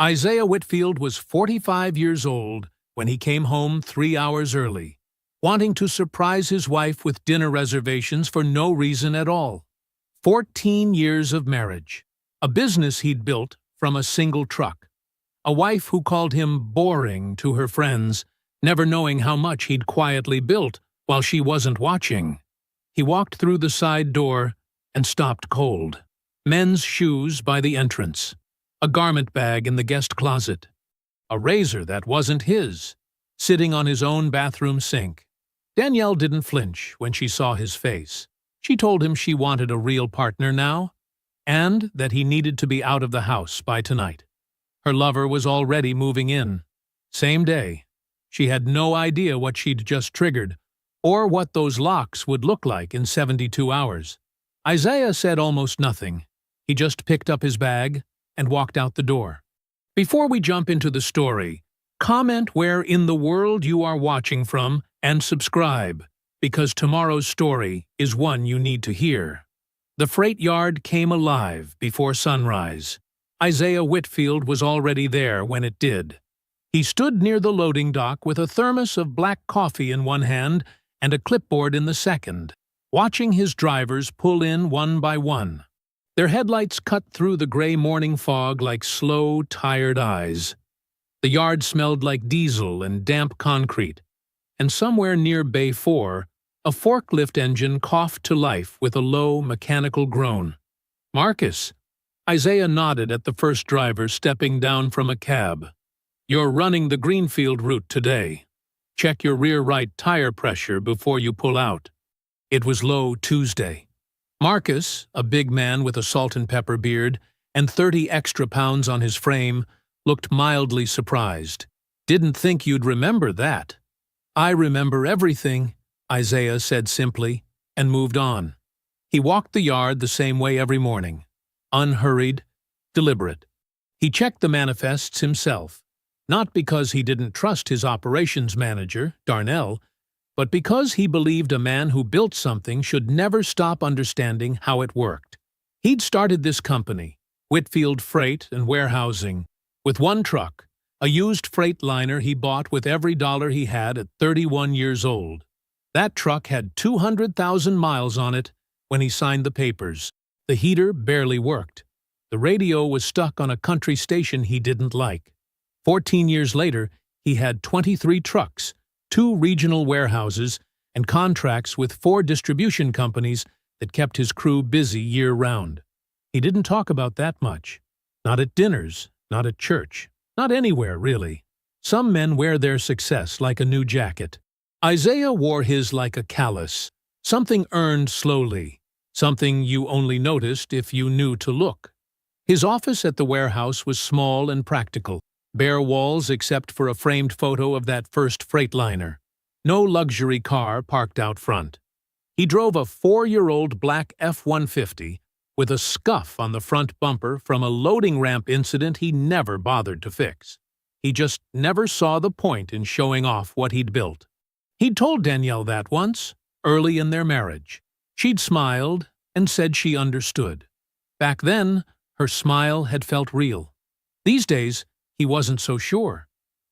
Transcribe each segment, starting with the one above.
Isaiah Whitfield was 45 years old when he came home 3 hours early, wanting to surprise his wife with dinner reservations for no reason at all. 14 years of marriage, a business he'd built from a single truck, a wife who called him boring to her friends, never knowing how much he'd quietly built while she wasn't watching. He walked through the side door and stopped cold. Men's shoes by the entrance, a garment bag in the guest closet, a razor that wasn't his, sitting on his own bathroom sink. Danielle didn't flinch when she saw his face. She told him she wanted a real partner now, and that he needed to be out of the house by tonight. Her lover was already moving in. Same day. She had no idea what she'd just triggered, or what those locks would look like in 72 hours. Isaiah said almost nothing. He just picked up his bag and walked out the door. Before we jump into the story, comment where in the world you are watching from and subscribe, because tomorrow's story is one you need to hear. The freight yard came alive before sunrise. Isaiah Whitfield was already there when it did. He stood near the loading dock with a thermos of black coffee in one hand and a clipboard in the second, watching his drivers pull in one by one. Their headlights cut through the gray morning fog like slow, tired eyes. The yard smelled like diesel and damp concrete, and somewhere near Bay 4, a forklift engine coughed to life with a low, mechanical groan. "Marcus." Isaiah nodded at the first driver stepping down from a cab. "You're running the Greenfield route today. Check your rear right tire pressure before you pull out." It was low Tuesday. Marcus, a big man with a salt and pepper beard and 30 extra pounds on his frame, looked mildly surprised. "Didn't think you'd remember that." "I remember everything," Isaiah said simply, and moved on. He walked the yard the same way every morning, unhurried, deliberate. He checked the manifests himself, not because he didn't trust his operations manager, Darnell, but because he believed a man who built something should never stop understanding how it worked. He'd started this company, Whitfield Freight and Warehousing, with one truck, a used freight liner he bought with every dollar he had at 31 years old. That truck had 200,000 miles on it when he signed the papers. The heater barely worked. The radio was stuck on a country station he didn't like. 14 years later, he had 23 trucks, 2 regional warehouses, and contracts with 4 distribution companies that kept his crew busy year-round. He didn't talk about that much. Not at dinners, not at church, not anywhere, really. Some men wear their success like a new jacket. Isaiah wore his like a callus, something earned slowly, something you only noticed if you knew to look. His office at the warehouse was small and practical, bare walls except for a framed photo of that first freight liner. No luxury car parked out front. He drove a 4-year-old black F-150 with a scuff on the front bumper from a loading ramp incident he never bothered to fix. He just never saw the point in showing off what he'd built. He'd told Danielle that once, early in their marriage. She'd smiled and said she understood. Back then, her smile had felt real. These days, he wasn't so sure.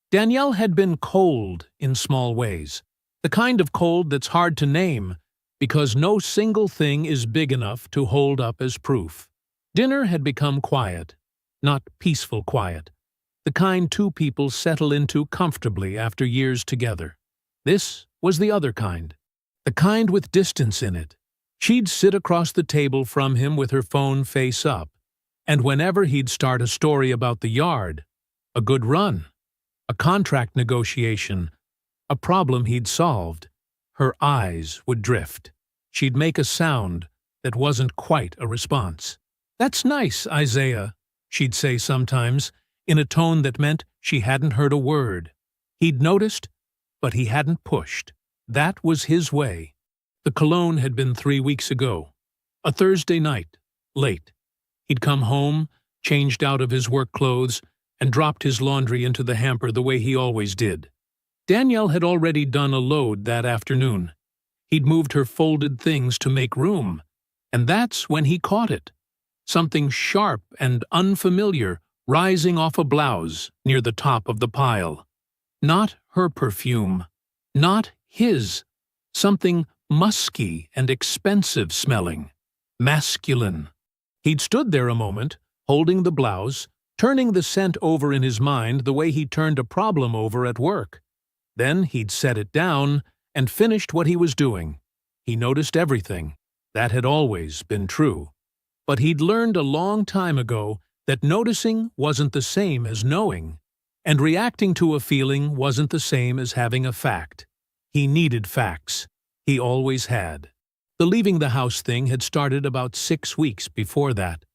Danielle had been cold in small ways, the kind of cold that's hard to name because no single thing is big enough to hold up as proof. Dinner had become quiet, not peaceful quiet, the kind 2 people settle into comfortably after years together. This was the other kind, the kind with distance in it. She'd sit across the table from him with her phone face up, and whenever he'd start a story about the yard, a good run, a contract negotiation, a problem he'd solved, her eyes would drift. She'd make a sound that wasn't quite a response. "That's nice, Isaiah," she'd say sometimes, in a tone that meant she hadn't heard a word. He'd noticed, but he hadn't pushed. That was his way. The cologne had been 3 weeks ago. A Thursday night, late. He'd come home, changed out of his work clothes, and dropped his laundry into the hamper the way he always did. Danielle had already done a load that afternoon. He'd moved her folded things to make room, and that's when he caught it. Something sharp and unfamiliar rising off a blouse near the top of the pile. Not her perfume. Not his. Something musky and expensive smelling. Masculine. He'd stood there a moment, holding the blouse, turning the scent over in his mind the way he turned a problem over at work. Then he'd set it down and finished what he was doing. He noticed everything. That had always been true. But he'd learned a long time ago that noticing wasn't the same as knowing, and reacting to a feeling wasn't the same as having a fact. He needed facts. He always had. The leaving the house thing had started about 6 weeks before that.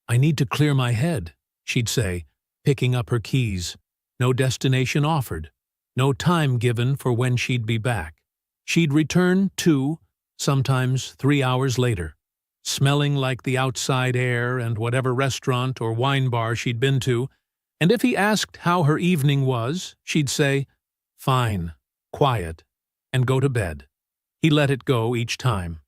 "I need to clear my head," she'd say, picking up her keys. No destination offered. No time given for when she'd be back. She'd return 2, sometimes 3 hours later, smelling like the outside air and whatever restaurant or wine bar she'd been to, and if he asked how her evening was, she'd say, "Fine, quiet," and go to bed. He let it go each time.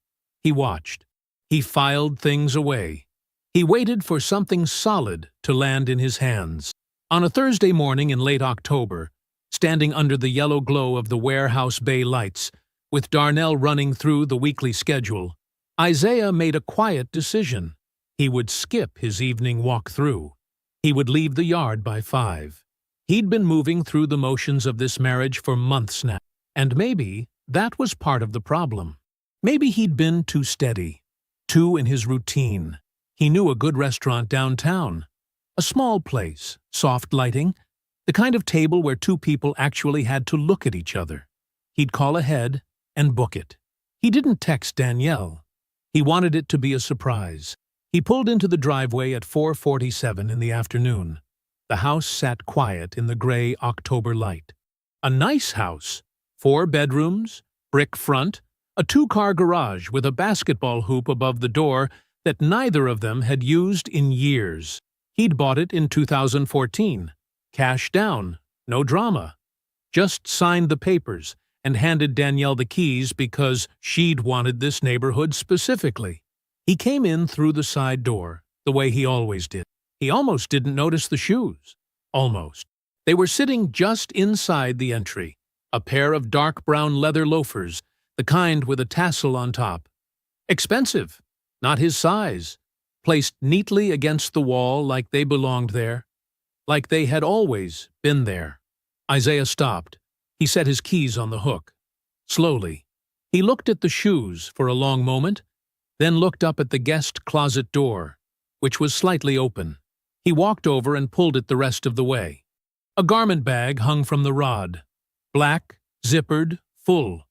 He watched. He filed things away. He waited for something solid to land in his hands. On a Thursday morning in late October, standing under the yellow glow of the warehouse bay lights, with Darnell running through the weekly schedule, Isaiah made a quiet decision. He would skip his evening walk through. He would leave the yard by 5. He'd been moving through the motions of this marriage for months now, and maybe that was part of the problem. Maybe he'd been too steady, too in his routine. He knew a good restaurant downtown. A small place, soft lighting, the kind of table where 2 people actually had to look at each other. He'd call ahead and book it. He didn't text Danielle. He wanted it to be a surprise. He pulled into the driveway at 4:47 in the afternoon. The house sat quiet in the gray October light. A nice house. 4 bedrooms, brick front, a 2-car garage with a basketball hoop above the door that neither of them had used in years. He'd bought it in 2014. Cash down, no drama. Just signed the papers and handed Danielle the keys because she'd wanted this neighborhood specifically. He came in through the side door, the way he always did. He almost didn't notice the shoes. Almost. They were sitting just inside the entry. A pair of dark brown leather loafers, the kind with a tassel on top. Expensive, not his size, placed neatly against the wall like they belonged there, like they had always been there. Isaiah stopped. He set his keys on the hook. Slowly. He looked at the shoes for a long moment, then looked up at the guest closet door, which was slightly open. He walked over and pulled it the rest of the way. A garment bag hung from the rod. Black, zippered, full.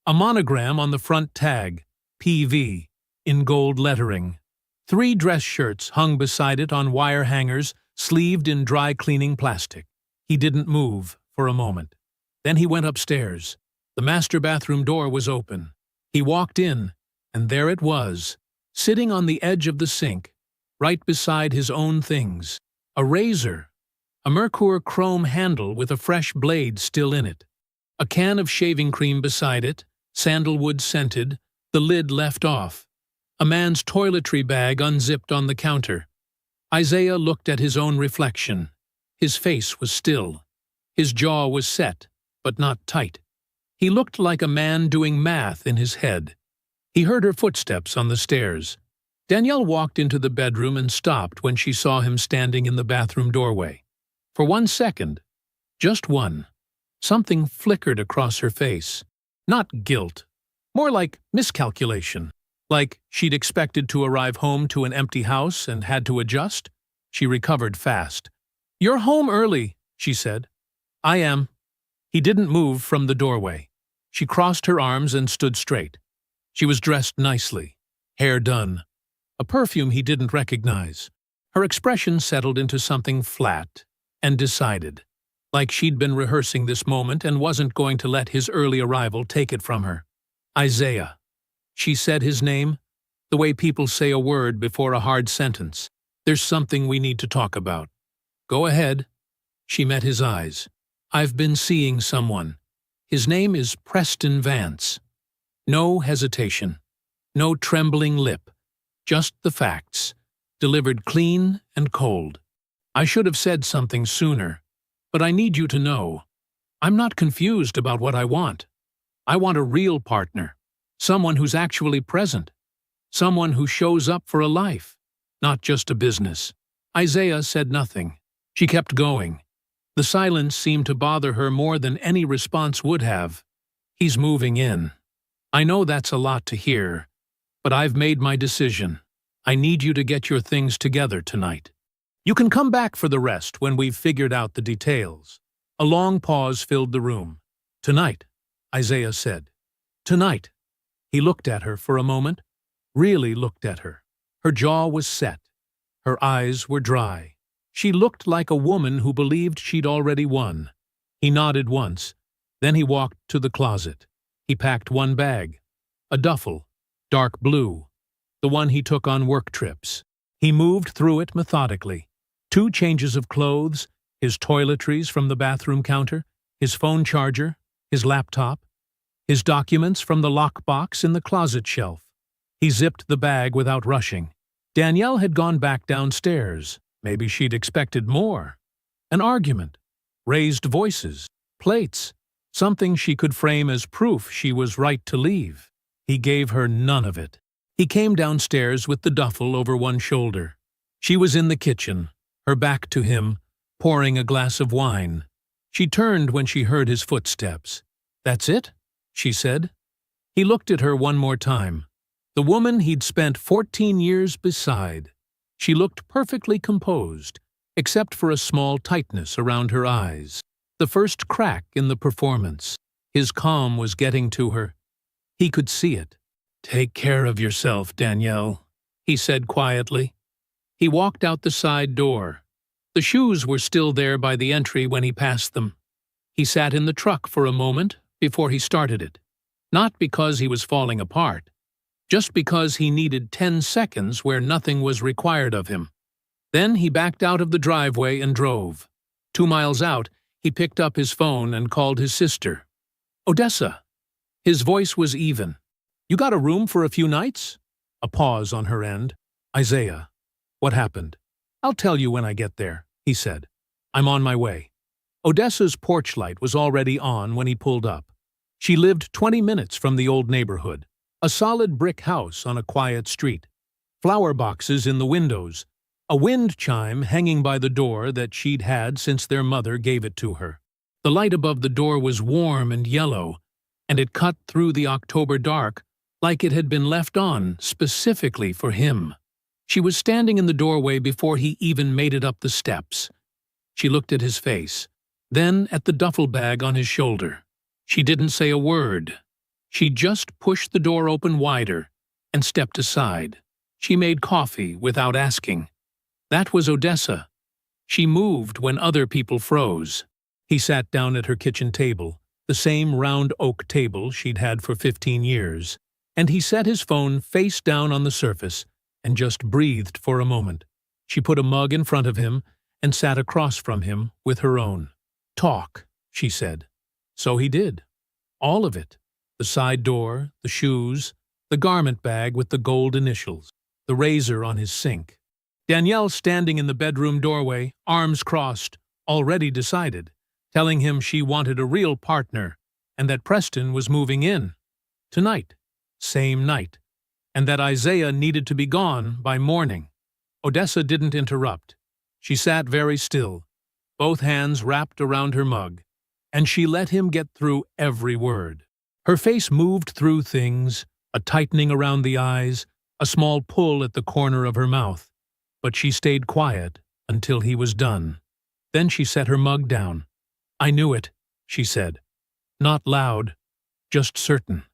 A monogram on the front tag, PV, in gold lettering. 3 dress shirts hung beside it on wire hangers, sleeved in dry-cleaning plastic. He didn't move for a moment. Then he went upstairs. The master bathroom door was open. He walked in, and there it was, sitting on the edge of the sink, right beside his own things. A razor. A Merkur chrome handle with a fresh blade still in it. A can of shaving cream beside it, sandalwood scented, the lid left off. A man's toiletry bag unzipped on the counter. Isaiah looked at his own reflection. His face was still. His jaw was set, but not tight. He looked like a man doing math in his head. He heard her footsteps on the stairs. Danielle walked into the bedroom and stopped when she saw him standing in the bathroom doorway. For 1 second, just one, something flickered across her face. Not guilt, more like miscalculation. Like she'd expected to arrive home to an empty house and had to adjust. She recovered fast. "You're home early," she said. "I am." He didn't move from the doorway. She crossed her arms and stood straight. She was dressed nicely, hair done, a perfume he didn't recognize. Her expression settled into something flat and decided, like she'd been rehearsing this moment and wasn't going to let his early arrival take it from her. "Isaiah." She said his name, the way people say a word before a hard sentence. "There's something we need to talk about." "Go ahead." She met his eyes. "I've been seeing someone. His name is Preston Vance." No hesitation. No trembling lip. Just the facts, delivered clean and cold. I should have said something sooner, but I need you to know. I'm not confused about what I want. I want a real partner, someone who's actually present, someone who shows up for a life, not just a business. Isaiah said nothing. She kept going. The silence seemed to bother her more than any response would have. He's moving in. I know that's a lot to hear, but I've made my decision. I need you to get your things together tonight. You can come back for the rest when we've figured out the details. A long pause filled the room. Tonight, Isaiah said. Tonight. He looked at her for a moment, really looked at her. Her jaw was set. Her eyes were dry. She looked like a woman who believed she'd already won. He nodded once. Then he walked to the closet. He packed one bag, a duffel, dark blue, the one he took on work trips. He moved through it methodically. 2 changes of clothes, his toiletries from the bathroom counter, his phone charger, his laptop, his documents from the lockbox in the closet shelf. He zipped the bag without rushing. Danielle had gone back downstairs. Maybe she'd expected more. An argument, raised voices, plates, something she could frame as proof she was right to leave. He gave her none of it. He came downstairs with the duffel over one shoulder. She was in the kitchen, her back to him, pouring a glass of wine. She turned when she heard his footsteps. "That's it?" she said. He looked at her one more time. The woman he'd spent 14 years beside. She looked perfectly composed, except for a small tightness around her eyes. The first crack in the performance. His calm was getting to her. He could see it. "Take care of yourself, Danielle," he said quietly. He walked out the side door. The shoes were still there by the entry when he passed them. He sat in the truck for a moment before he started it. Not because he was falling apart, just because he needed 10 seconds where nothing was required of him. Then he backed out of the driveway and drove. 2 miles out, he picked up his phone and called his sister. "Odessa." His voice was even. "You got a room for a few nights?" A pause on her end. "Isaiah, what happened?" "I'll tell you when I get there," he said. "I'm on my way." Odessa's porch light was already on when he pulled up. She lived 20 minutes from the old neighborhood. A solid brick house on a quiet street. Flower boxes in the windows. A wind chime hanging by the door that she'd had since their mother gave it to her. The light above the door was warm and yellow, and it cut through the October dark like it had been left on specifically for him. She was standing in the doorway before he even made it up the steps. She looked at his face, then at the duffel bag on his shoulder. She didn't say a word. She just pushed the door open wider and stepped aside. She made coffee without asking. That was Odessa. She moved when other people froze. He sat down at her kitchen table, the same round oak table she'd had for 15 years, and he set his phone face down on the surface and just breathed for a moment. She put a mug in front of him and sat across from him with her own. "Talk," she said. So he did. All of it. The side door, the shoes, the garment bag with the gold initials, the razor on his sink. Danielle standing in the bedroom doorway, arms crossed, already decided, telling him she wanted a real partner and that Preston was moving in. Tonight. Same night. And that Isaiah needed to be gone by morning. Odessa didn't interrupt. She sat very still, both hands wrapped around her mug, and she let him get through every word. Her face moved through things, a tightening around the eyes, a small pull at the corner of her mouth, but she stayed quiet until he was done. Then she set her mug down. "I knew it," she said. Not loud, just certain.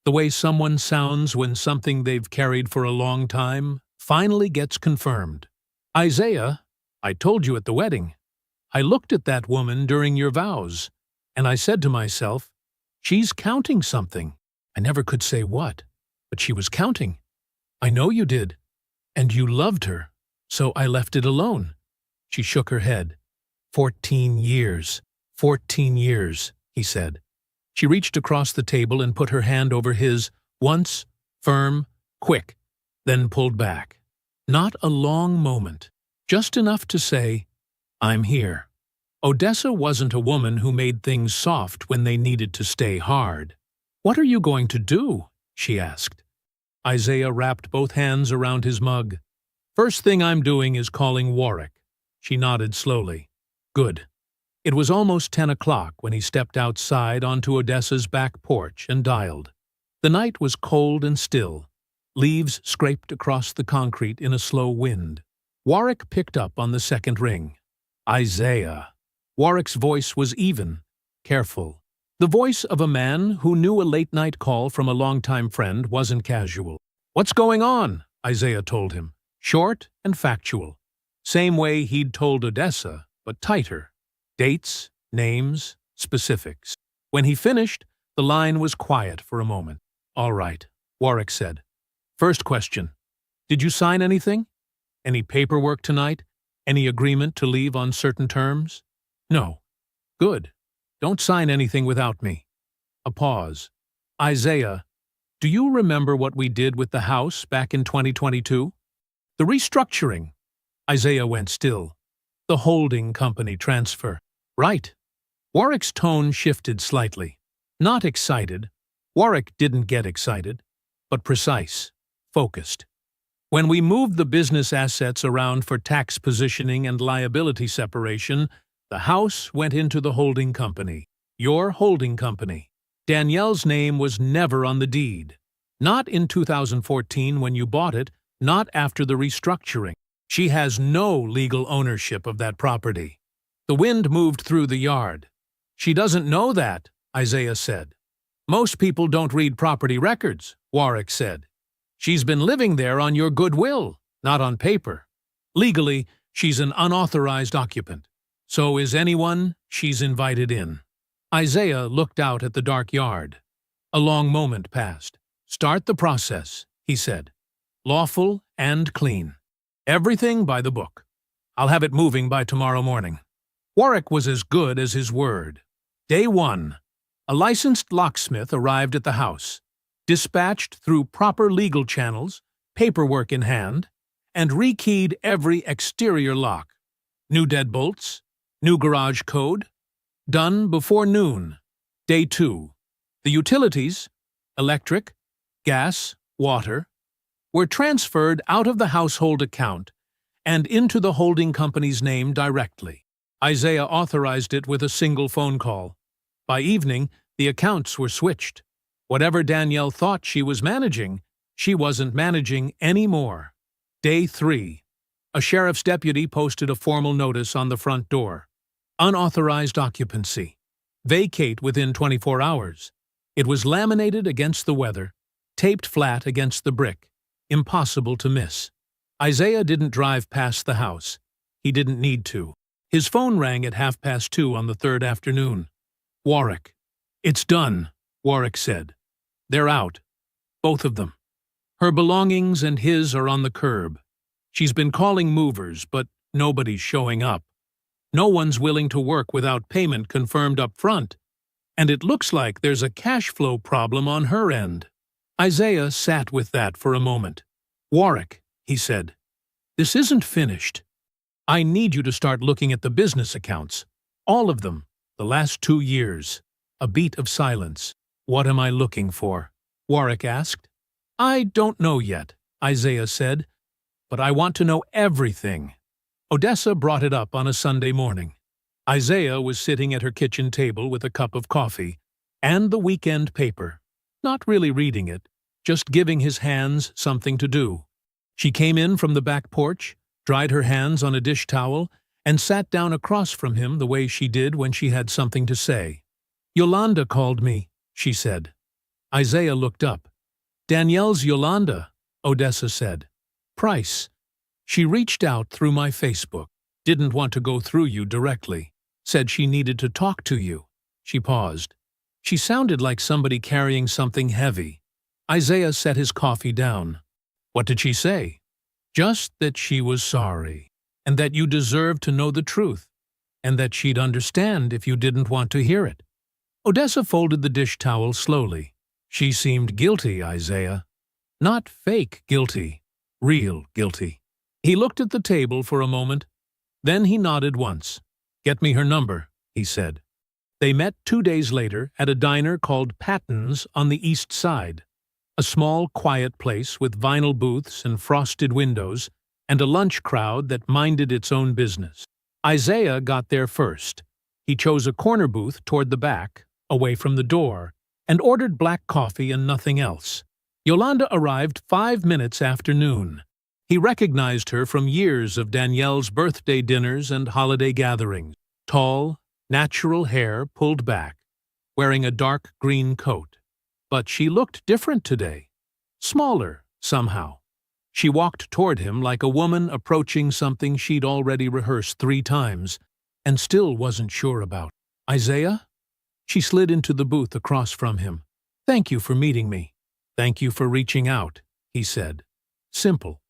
The way someone sounds when something they've carried for a long time finally gets confirmed. "Isaiah, I told you at the wedding. I looked at that woman during your vows, and I said to myself, she's counting something. I never could say what, but she was counting. I know you did. And you loved her, so I left it alone." She shook her head. 14 years. 14 years, he said. She reached across the table and put her hand over his, once, firm, quick, then pulled back. Not a long moment, just enough to say, I'm here. Odessa wasn't a woman who made things soft when they needed to stay hard. What are you going to do? She asked. Isaiah wrapped both hands around his mug. First thing I'm doing is calling Warwick. She nodded slowly. Good. It was almost 10 o'clock when he stepped outside onto Odessa's back porch and dialed. The night was cold and still. Leaves scraped across the concrete in a slow wind. Warwick picked up on the second ring. Isaiah. Warwick's voice was even, careful. The voice of a man who knew a late-night call from a longtime friend wasn't casual. What's going on? Isaiah told him. Short and factual. Same way he'd told Odessa, but tighter. Dates, names, specifics. When he finished, the line was quiet for a moment. All right, Warwick said. First question. Did you sign anything? Any paperwork tonight? Any agreement to leave on certain terms? No. Good. Don't sign anything without me. A pause. Isaiah, do you remember what we did with the house back in 2022? The restructuring. Isaiah went still. The holding company transfer. Right. Warwick's tone shifted slightly. Not excited. Warwick didn't get excited, but precise, focused. When we moved the business assets around for tax positioning and liability separation, the house went into the holding company. Your holding company. Danielle's name was never on the deed. Not in 2014 when you bought it, not after the restructuring. She has no legal ownership of that property. The wind moved through the yard. She doesn't know that, Isaiah said. Most people don't read property records, Warwick said. She's been living there on your goodwill, not on paper. Legally, she's an unauthorized occupant. So is anyone she's invited in. Isaiah looked out at the dark yard. A long moment passed. Start the process, he said. Lawful and clean. Everything by the book. I'll have it moving by tomorrow morning. Warwick was as good as his word. Day 1. A licensed locksmith arrived at the house, dispatched through proper legal channels, paperwork in hand, and rekeyed every exterior lock. New deadbolts, new garage code, done before noon. Day 2. The utilities, electric, gas, water, were transferred out of the household account and into the holding company's name directly. Isaiah authorized it with a single phone call. By evening, the accounts were switched. Whatever Danielle thought she was managing, she wasn't managing anymore. Day 3. A sheriff's deputy posted a formal notice on the front door. Unauthorized occupancy. Vacate within 24 hours. It was laminated against the weather, taped flat against the brick. Impossible to miss. Isaiah didn't drive past the house. He didn't need to. His phone rang at 2:30 on the third afternoon. Warwick. It's done, Warwick said. They're out. Both of them. Her belongings and his are on the curb. She's been calling movers, but nobody's showing up. No one's willing to work without payment confirmed up front. And it looks like there's a cash flow problem on her end. Isaiah sat with that for a moment. Warwick, he said, this isn't finished. I need you to start looking at the business accounts. All of them. The last 2 years. A beat of silence. What am I looking for? Warwick asked. I don't know yet, Isaiah said, but I want to know everything. Odessa brought it up on a Sunday morning. Isaiah was sitting at her kitchen table with a cup of coffee and the weekend paper, not really reading it, just giving his hands something to do. She came in from the back porch, dried her hands on a dish towel, and sat down across from him the way she did when she had something to say. Yolanda called me, she said. Isaiah looked up. Danielle's Yolanda, Odessa said. Price. She reached out through my Facebook. Didn't want to go through you directly. Said she needed to talk to you. She paused. She sounded like somebody carrying something heavy. Isaiah set his coffee down. What did she say? Just that she was sorry, and that you deserved to know the truth, and that she'd understand if you didn't want to hear it. Odessa folded the dish towel slowly. She seemed guilty, Isaiah. Not fake guilty, real guilty. He looked at the table for a moment. Then he nodded once. "Get me her number," he said. They met 2 days later at a diner called Patton's on the East Side, a small, quiet place with vinyl booths and frosted windows, and a lunch crowd that minded its own business. Isaiah got there first. He chose a corner booth toward the back, away from the door, and ordered black coffee and nothing else. Yolanda arrived 5 minutes after noon. He recognized her from years of Danielle's birthday dinners and holiday gatherings. Tall, natural hair pulled back, wearing a dark green coat. But she looked different today. Smaller, somehow. She walked toward him like a woman approaching something she'd already rehearsed 3 times, and still wasn't sure about. "Isaiah?" She slid into the booth across from him. "Thank you for meeting me." "Thank you for reaching out," he said. Simple.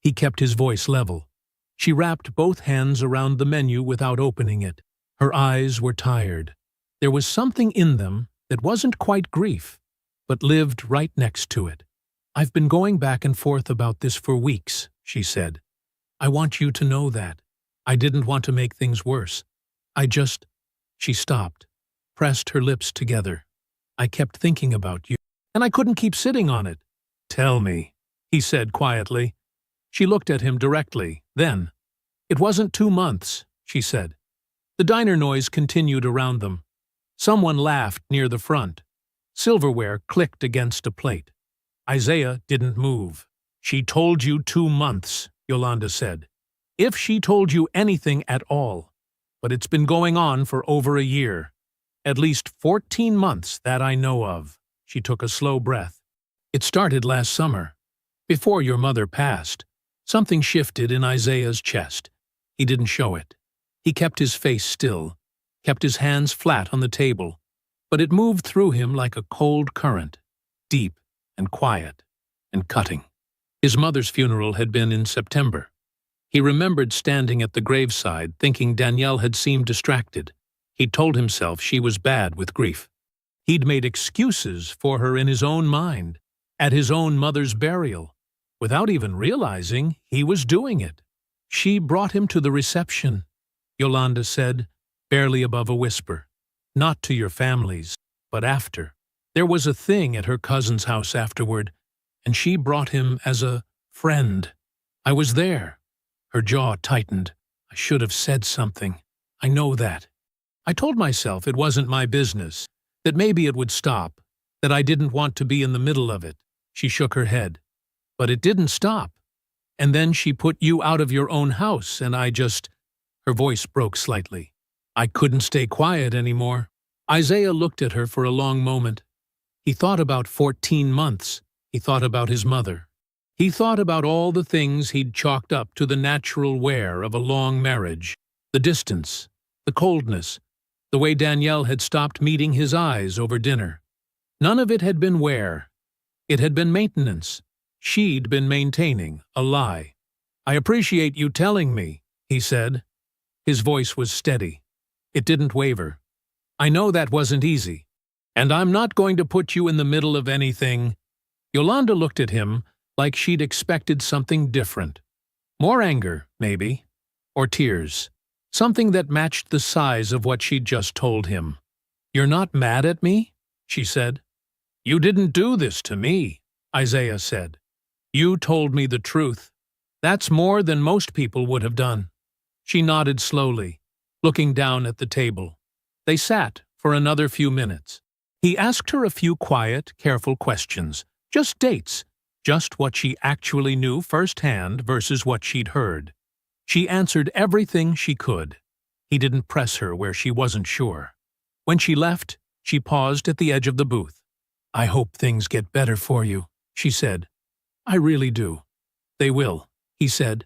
He kept his voice level. She wrapped both hands around the menu without opening it. Her eyes were tired. There was something in them that wasn't quite grief, but lived right next to it. "I've been going back and forth about this for weeks," she said. "I want you to know that. I didn't want to make things worse. I just—" She stopped, pressed her lips together. "I kept thinking about you, and I couldn't keep sitting on it." "Tell me," he said quietly. She looked at him directly, then. "It wasn't 2 months," she said. The diner noise continued around them. Someone laughed near the front. Silverware clicked against a plate. Isaiah didn't move. "She told you 2 months," Yolanda said. "If she told you anything at all. But it's been going on for over a year. At least 14 months that I know of." She took a slow breath. "It started last summer. Before your mother passed." Something shifted in Isaiah's chest. He didn't show it. He kept his face still, kept his hands flat on the table, but it moved through him like a cold current, deep and quiet and cutting. His mother's funeral had been in September. He remembered standing at the graveside, thinking Danielle had seemed distracted. He'd told himself she was bad with grief. He'd made excuses for her in his own mind, at his own mother's burial. Without even realizing he was doing it. "She brought him to the reception," Yolanda said, barely above a whisper. "Not to your family's, but after. There was a thing at her cousin's house afterward, and she brought him as a friend. I was there." Her jaw tightened. "I should have said something. I know that. I told myself it wasn't my business, that maybe it would stop, that I didn't want to be in the middle of it." She shook her head. "But it didn't stop. And then she put you out of your own house, and I just—" Her voice broke slightly. "I couldn't stay quiet anymore." Isaiah looked at her for a long moment. He thought about 14 months. He thought about his mother. He thought about all the things he'd chalked up to the natural wear of a long marriage. The distance, the coldness, the way Danielle had stopped meeting his eyes over dinner. None of it had been wear. It had been maintenance. She'd been maintaining a lie. "I appreciate you telling me," he said. His voice was steady. It didn't waver. "I know that wasn't easy. And I'm not going to put you in the middle of anything." Yolanda looked at him like she'd expected something different. More anger, maybe. Or tears. Something that matched the size of what she'd just told him. "You're not mad at me?" she said. "You didn't do this to me," Isaiah said. "You told me the truth. That's more than most people would have done." She nodded slowly, looking down at the table. They sat for another few minutes. He asked her a few quiet, careful questions. Just dates. Just what she actually knew firsthand versus what she'd heard. She answered everything she could. He didn't press her where she wasn't sure. When she left, she paused at the edge of the booth. "I hope things get better for you," she said. "I really do." "They will," he said.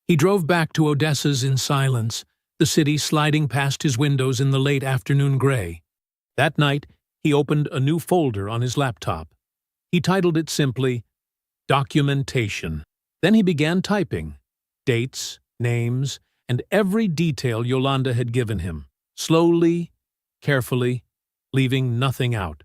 He drove back to Odessa's in silence, the city sliding past his windows in the late afternoon gray. That night, he opened a new folder on his laptop. He titled it simply, Documentation. Then he began typing. Dates, names, and every detail Yolanda had given him. Slowly, carefully, leaving nothing out.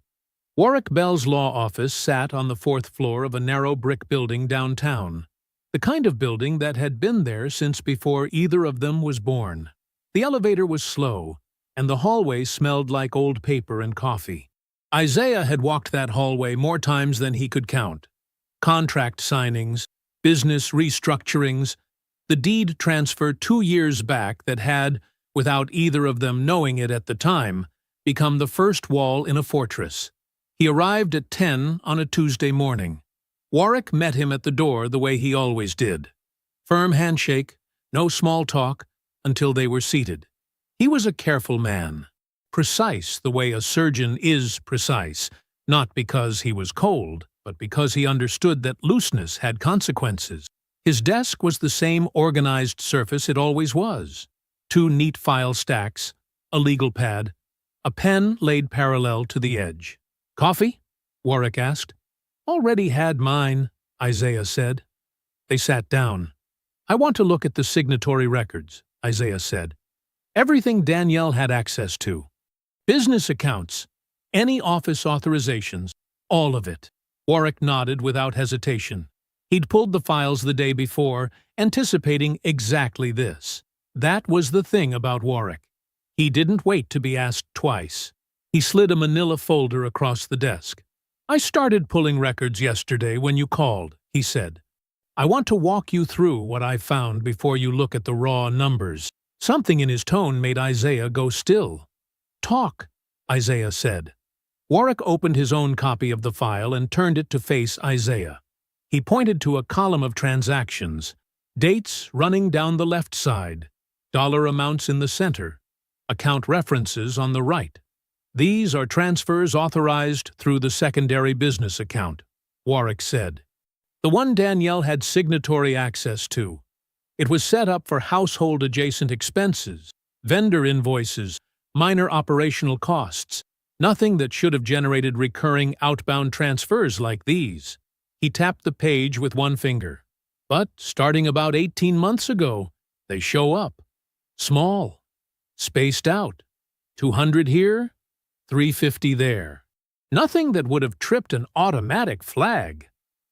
Warwick Bell's law office sat on the 4th floor of a narrow brick building downtown. the kind of building that had been there since before either of them was born. The elevator was slow, and the hallway smelled like old paper and coffee. Isaiah had walked that hallway more times than he could count. Contract signings, business restructurings, the deed transfer 2 years back that had, without either of them knowing it at the time, become the first wall in a fortress. He arrived at 10 on a Tuesday morning. Warwick met him at the door the way he always did. Firm handshake, no small talk, until they were seated. He was a careful man, precise the way a surgeon is precise, not because he was cold, but because he understood that looseness had consequences. His desk was the same organized surface it always was. 2 neat file stacks, a legal pad, a pen laid parallel to the edge. "Coffee?" Warwick asked. "Already had mine," Isaiah said. They sat down. "I want to look at the signatory records," Isaiah said. "Everything Danielle had access to. Business accounts, any office authorizations, all of it." Warwick nodded without hesitation. He'd pulled the files the day before, anticipating exactly this. That was the thing about Warwick. He didn't wait to be asked twice. He slid a manila folder across the desk. "I started pulling records yesterday when you called," he said. "I want to walk you through what I found before you look at the raw numbers." Something in his tone made Isaiah go still. "Talk," Isaiah said. Warwick opened his own copy of the file and turned it to face Isaiah. He pointed to a column of transactions, dates running down the left side, dollar amounts in the center, account references on the right. "These are transfers authorized through the secondary business account," Warwick said. "The one Danielle had signatory access to. It was set up for household-adjacent expenses, vendor invoices, minor operational costs, nothing that should have generated recurring outbound transfers like these." He tapped the page with one finger. "But starting about 18 months ago, they show up. Small, spaced out, 200 here, 350 there. Nothing that would have tripped an automatic flag."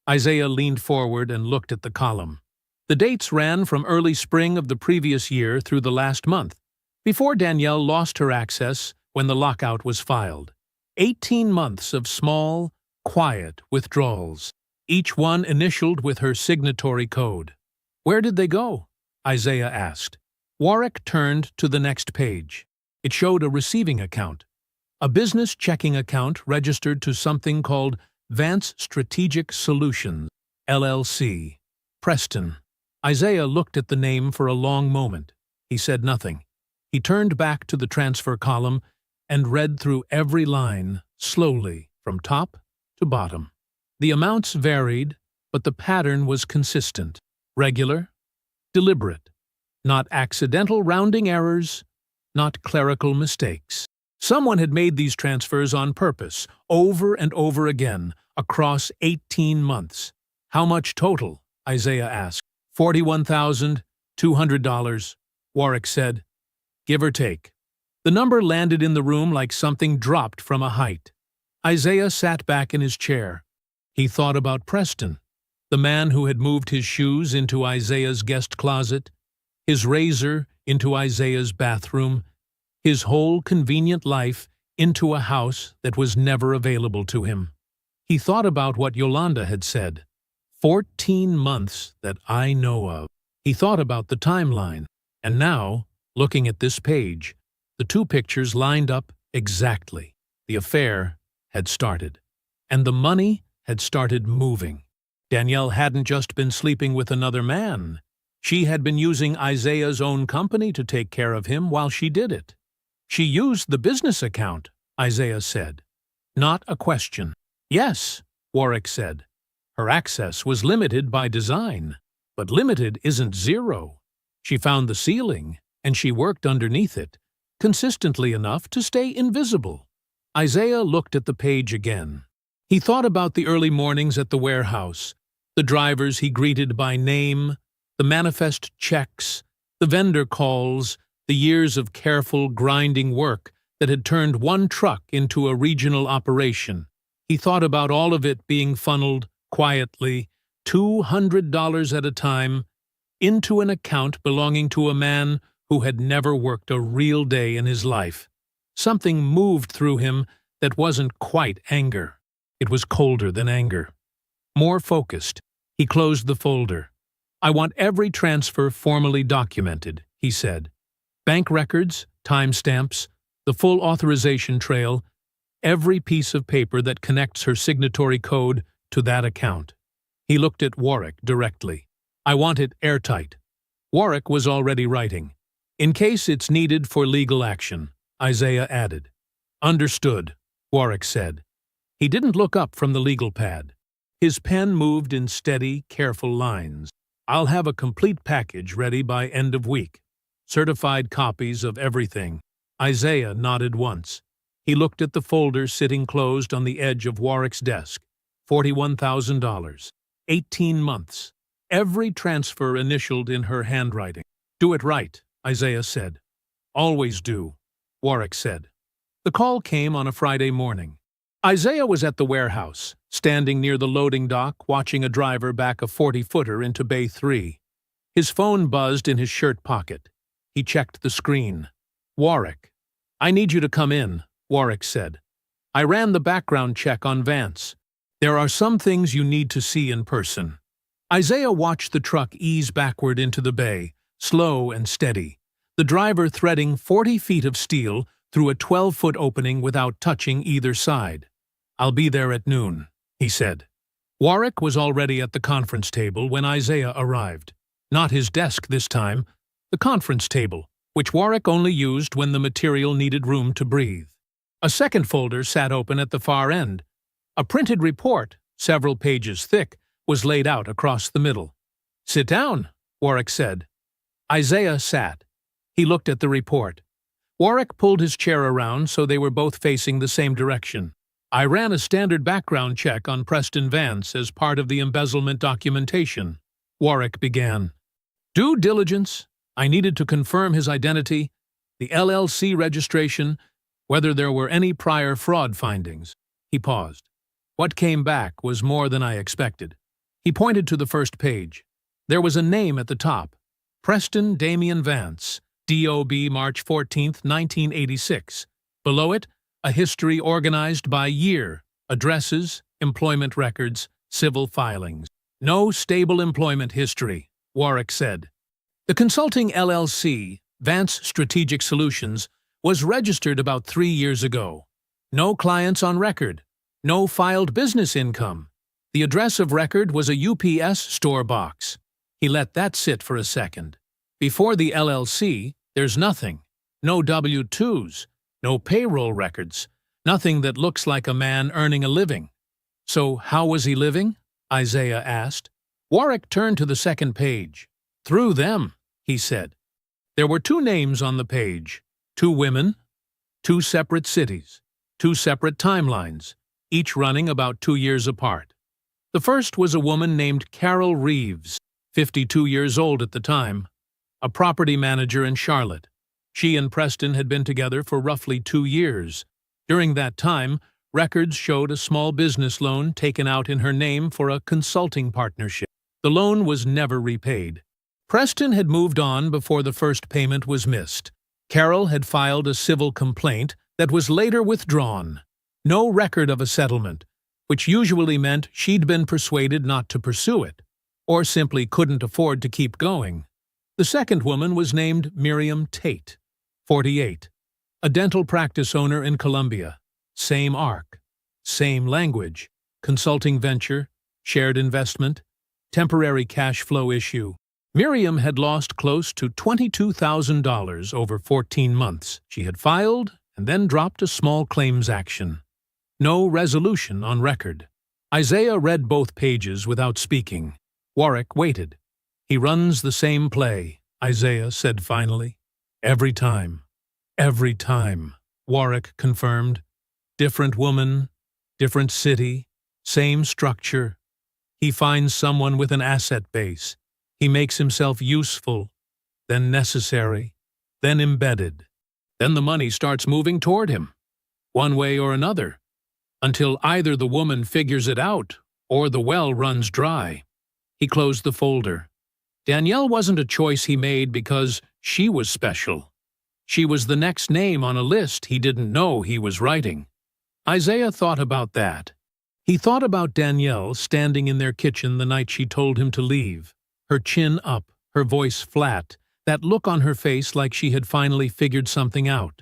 Isaiah leaned forward and looked at the column. The dates ran from early spring of the previous year through the last month, before Danielle lost her access when the lockout was filed. 18 months of small, quiet withdrawals, each one initialed with her signatory code. "Where did they go?" Isaiah asked. Warwick turned to the next page. It showed a receiving account, a business checking account registered to something called Vance Strategic Solutions, LLC, Preston. Isaiah looked at the name for a long moment. He said nothing. He turned back to the transfer column and read through every line, slowly, from top to bottom. The amounts varied, but the pattern was consistent, regular, deliberate. Not accidental rounding errors, not clerical mistakes. Someone had made these transfers on purpose, over and over again, across 18 months. "How much total?" Isaiah asked. $41,200, Warwick said. "Give or take." The number landed in the room like something dropped from a height. Isaiah sat back in his chair. He thought about Preston, the man who had moved his shoes into Isaiah's guest closet, his razor into Isaiah's bathroom, his whole convenient life into a house that was never available to him. He thought about what Yolanda had said. 14 months that I know of. He thought about the timeline, and now, looking at this page, the 2 pictures lined up exactly. The affair had started, and the money had started moving. Danielle hadn't just been sleeping with another man. She had been using Isaiah's own company to take care of him while she did it. "She used the business account," Isaiah said. Not a question. "Yes," Warwick said. "Her access was limited by design, but limited isn't zero. She found the ceiling, and she worked underneath it, consistently enough to stay invisible." Isaiah looked at the page again. He thought about the early mornings at the warehouse, the drivers he greeted by name, the manifest checks, the vendor calls, the years of careful, grinding work that had turned one truck into a regional operation. He thought about all of it being funneled quietly, $200 at a time, into an account belonging to a man who had never worked a real day in his life. Something moved through him that wasn't quite anger. It was colder than anger. More focused, he closed the folder. "I want every transfer formally documented," he said. "Bank records, timestamps, the full authorization trail, every piece of paper that connects her signatory code to that account." He looked at Warwick directly. "I want it airtight." Warwick was already writing. "In case it's needed for legal action," Isaiah added. "Understood," Warwick said. He didn't look up from the legal pad. His pen moved in steady, careful lines. "I'll have a complete package ready by end of week. Certified copies of everything." Isaiah nodded once. He looked at the folder sitting closed on the edge of Warwick's desk. $41,000. 18 months. Every transfer initialed in her handwriting. "Do it right," Isaiah said. "Always do," Warwick said. The call came on a Friday morning. Isaiah was at the warehouse, standing near the loading dock, watching a driver back a 40-footer into Bay 3. His phone buzzed in his shirt pocket. He checked the screen. "Warwick." "I need you to come in," Warwick said. "I ran the background check on Vance. There are some things you need to see in person." Isaiah watched the truck ease backward into the bay, slow and steady, the driver threading 40 feet of steel through a 12-foot opening without touching either side. "I'll be there at noon," he said. Warwick was already at the conference table when Isaiah arrived. Not his desk this time, the conference table, which Warwick only used when the material needed room to breathe. A second folder sat open at the far end. A printed report, several pages thick, was laid out across the middle. "Sit down," Warwick said. Isaiah sat. He looked at the report. Warwick pulled his chair around so they were both facing the same direction. "I ran a standard background check on Preston Vance as part of the embezzlement documentation," Warwick began. "Due diligence. I needed to confirm his identity, the LLC registration, whether there were any prior fraud findings." He paused. "What came back was more than I expected." He pointed to the first page. There was a name at the top. Preston Damian Vance, DOB March 14, 1986. Below it, a history organized by year, addresses, employment records, civil filings. "No stable employment history," Warwick said. The consulting LLC, Vance Strategic Solutions, was registered about 3 years ago. No clients on record. No filed business income. The address of record was a UPS store box. He let that sit for a second. Before the LLC, there's nothing. No W-2s, no payroll records, nothing that looks like a man earning a living. "So how was he living?" Isaiah asked. Warwick turned to the second page. "Through them," he said. There were 2 names on the page. 2 women, 2 separate cities, 2 separate timelines, each running about 2 years apart. The first was a woman named Carol Reeves, 52 years old at the time, a property manager in Charlotte. She and Preston had been together for roughly 2 years. During that time, records showed a small business loan taken out in her name for a consulting partnership. The loan was never repaid. Preston had moved on before the first payment was missed. Carol had filed a civil complaint that was later withdrawn. No record of a settlement, which usually meant she'd been persuaded not to pursue it, or simply couldn't afford to keep going. The second woman was named Miriam Tate, 48, a dental practice owner in Columbia. Same arc, same language, consulting venture, shared investment, temporary cash flow issue. Miriam had lost close to $22,000 over 14 months. She had filed and then dropped a small claims action. No resolution on record. Isaiah read both pages without speaking. Warwick waited. "He runs the same play," Isaiah said finally. Every time, Warwick confirmed. "Different woman, different city, same structure. He finds someone with an asset base. He makes himself useful, then necessary, then embedded. Then the money starts moving toward him, one way or another, until either the woman figures it out or the well runs dry." He closed the folder. Danielle wasn't a choice he made because she was special. She was the next name on a list he didn't know he was writing. Isaiah thought about that. He thought about Danielle standing in their kitchen the night she told him to leave, her chin up, her voice flat, that look on her face like she had finally figured something out,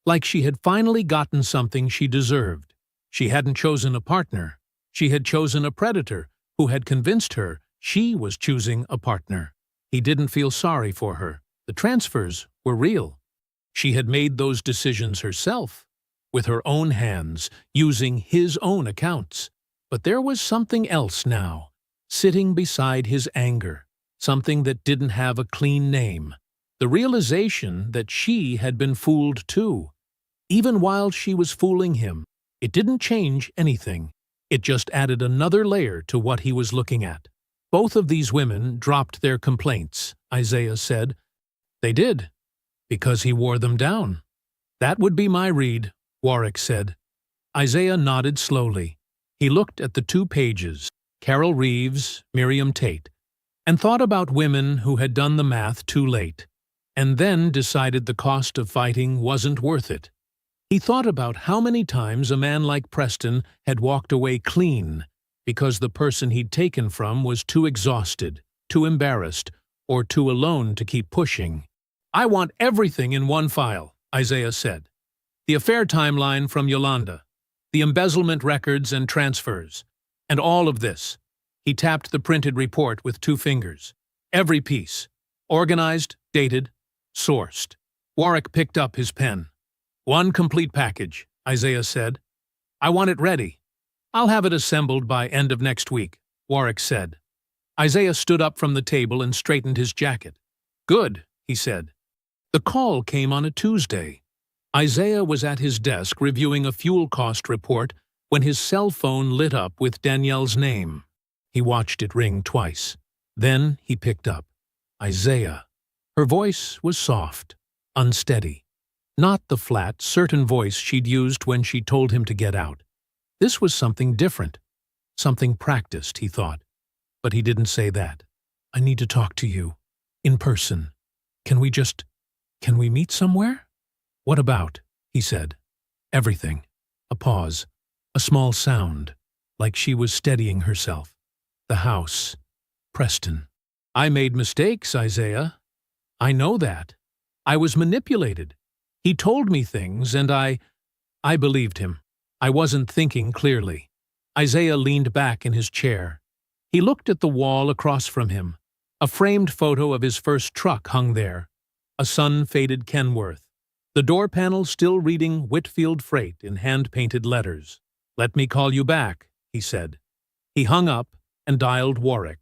like she had finally gotten something she deserved. She hadn't chosen a partner. She had chosen a predator who had convinced her she was choosing a partner. He didn't feel sorry for her. The transfers were real. She had made those decisions herself, with her own hands, using his own accounts. But there was something else now, sitting beside his anger, something that didn't have a clean name. The realization that she had been fooled too. Even while she was fooling him, it didn't change anything. It just added another layer to what he was looking at. Both of these women dropped their complaints, Isaiah said. They did, because he wore them down. That would be my read, Warwick said. Isaiah nodded slowly. He looked at the 2 pages, Carol Reeves, Miriam Tate, and thought about women who had done the math too late, and then decided the cost of fighting wasn't worth it. He thought about how many times a man like Preston had walked away clean because the person he'd taken from was too exhausted, too embarrassed, or too alone to keep pushing. I want everything in one file, Isaiah said. The affair timeline from Yolanda, the embezzlement records and transfers, and all of this. He tapped the printed report with 2 fingers. Every piece. Organized, dated, sourced. Warwick picked up his pen. One complete package, Isaiah said. I want it ready. I'll have it assembled by end of next week, Warwick said. Isaiah stood up from the table and straightened his jacket. Good, he said. The call came on a Tuesday. Isaiah was at his desk reviewing a fuel cost report when his cell phone lit up with Danielle's name. He watched it ring twice. Then he picked up. Isaiah. Her voice was soft, unsteady. Not the flat, certain voice she'd used when she told him to get out. This was something different, something practiced, he thought. But he didn't say that. I need to talk to you. In person. Can we meet somewhere? What about? He said. Everything. A pause. A small sound, like she was steadying herself. The house. Preston. I made mistakes, Isaiah. I know that. I was manipulated. He told me things, and I believed him. I wasn't thinking clearly. Isaiah leaned back in his chair. He looked at the wall across from him. A framed photo of his first truck hung there. A sun-faded Kenworth. The door panel still reading Whitfield Freight in hand-painted letters. Let me call you back, he said. He hung up and dialed Warwick.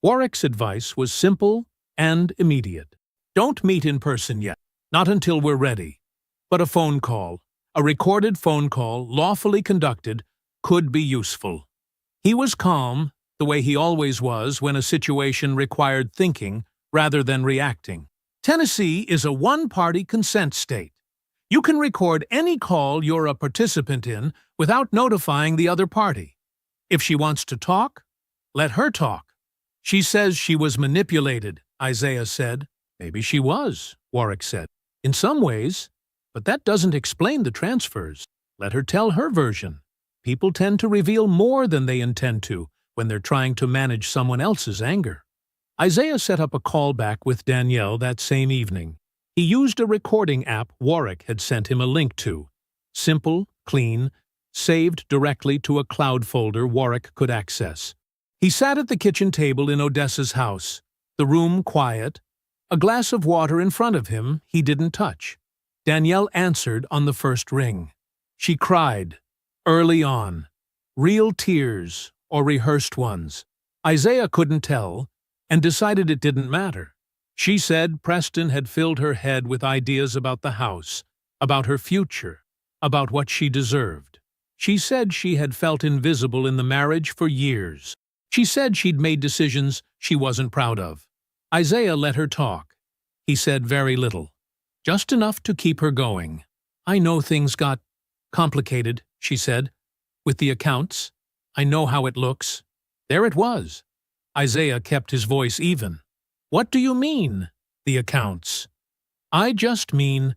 Warwick's advice was simple and immediate. Don't meet in person yet, not until we're ready. But a phone call, a recorded phone call, lawfully conducted, could be useful. He was calm, the way he always was when a situation required thinking rather than reacting. Tennessee is a one-party consent state. You can record any call you're a participant in without notifying the other party. If she wants to talk, let her talk. She says she was manipulated, Isaiah said. Maybe she was, Warwick said. In some ways, but that doesn't explain the transfers. Let her tell her version. People tend to reveal more than they intend to when they're trying to manage someone else's anger. Isaiah set up a callback with Danielle that same evening. He used a recording app Warwick had sent him a link to. Simple, clean, saved directly to a cloud folder Warwick could access. He sat at the kitchen table in Odessa's house, the room quiet, a glass of water in front of him he didn't touch. Danielle answered on the first ring. She cried, early on. Real tears or rehearsed ones. Isaiah couldn't tell, and decided it didn't matter. She said Preston had filled her head with ideas about the house, about her future, about what she deserved. She said she had felt invisible in the marriage for years. She said she'd made decisions she wasn't proud of. Isaiah let her talk. He said very little, just enough to keep her going. I know things got complicated, she said, with the accounts. I know how it looks. There it was. Isaiah kept his voice even. What do you mean, the accounts? I just mean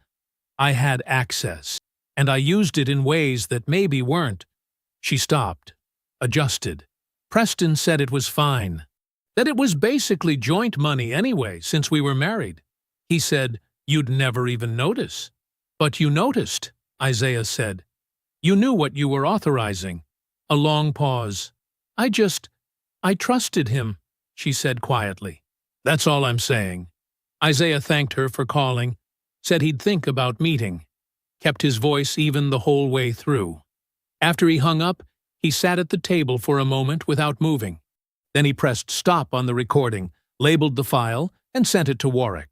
I had access, and I used it in ways that maybe weren't. She stopped, adjusted. Preston said it was fine, that it was basically joint money anyway since we were married. He said, you'd never even notice. But you noticed, Isaiah said. You knew what you were authorizing. A long pause. I trusted him, she said quietly. That's all I'm saying. Isaiah thanked her for calling, said he'd think about meeting, kept his voice even the whole way through. After he hung up, he sat at the table for a moment without moving. Then he pressed stop on the recording, labeled the file, and sent it to Warwick.